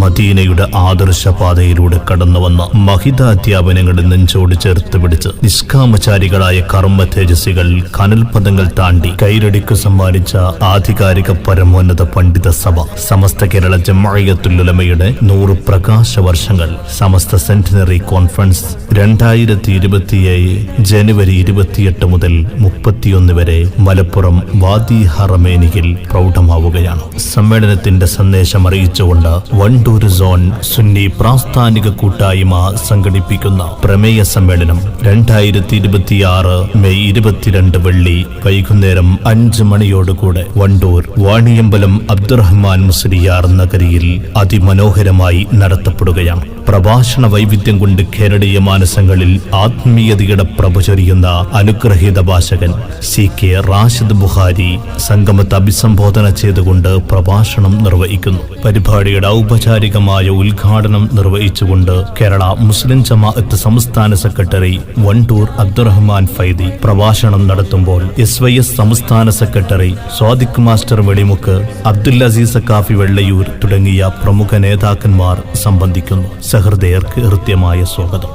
മദീനയുടെ ആദർശപാതയിലൂടെ കടന്നുവന്ന മഹിത അധ്യാപനങ്ങളിൽ നെഞ്ചോട് ചേർത്ത് പിടിച്ച് നിഷ്കാമചാരികളായ കർമ്മ തേജസ്വികൾ കനൽപദങ്ങൾ താണ്ടി കൈരടിക്കു സമ്മാനിച്ച ആധികാരിക പരമോന്നത പണ്ഡിത സഭ സമസ്ത കേരള ജംഇയ്യത്തുൽ ഉലമയുടെ 100 പ്രകാശ വർഷങ്ങൾ സമസ്ത സെന്റിനറി കോൺഫറൻസ് 2027 ജനുവരി 28 മുതൽ 31 വരെ മലപ്പുറം വാദി ഹറമേനിയിൽ പ്രൗഢമാവുകയാണ്. സമ്മേളനത്തിന്റെ സന്ദേശം അറിയിച്ചുകൊണ്ട് വണ്ടൂർ സോൺ സുന്നി പ്രാസ്ഥാനിക കൂട്ടായ്മ സംഘടിപ്പിക്കുന്ന പ്രമേയ സമ്മേളനം 2026 മെയ് 22 വെള്ളി വൈകുന്നേരം 5 മണിയോടുകൂടെ വണ്ടൂർ വാണിയമ്പലം അബ്ദുറഹ്മാൻ മുസ്ലിയാർ നഗരിയിൽ അതിമനോഹരമായി നടത്തപ്പെടുകയാണ്. പ്രഭാഷണ വൈവിധ്യം കൊണ്ട് കേരളീയ മാനസങ്ങളിൽ ആത്മീയതയുടെ പ്രഭ ചൊരിയുന്ന അനുഗ്രഹീത ഭാഷകൻ CK റാഷിദ് ബുഖാരി സംഗമത്തെ അഭിസംബോധന ചെയ്തുകൊണ്ട് പ്രഭാഷണം നിർവഹിക്കുന്നു. പരിപാടിയുടെ ഔപചാരികമായ ഉദ്ഘാടനം നിർവഹിച്ചുകൊണ്ട് കേരള മുസ്ലിം ജമാഅത്ത് സംസ്ഥാന സെക്രട്ടറി വണ്ടൂർ അബ്ദുറഹ്മാൻ ഫൈദി പ്രഭാഷണം നടത്തുമ്പോൾ SYS സംസ്ഥാന സെക്രട്ടറി സ്വാദിഖ് മാസ്റ്റർ വെളിമുക്ക്, അബ്ദുൽ അസീസ് സക്കാഫി വെള്ളയൂർ തുടങ്ങിയ പ്രമുഖ നേതാക്കന്മാർ സംബന്ധിക്കുന്നു. സഹൃദയർക്ക് ഹൃദ്യമായ സ്വാഗതം.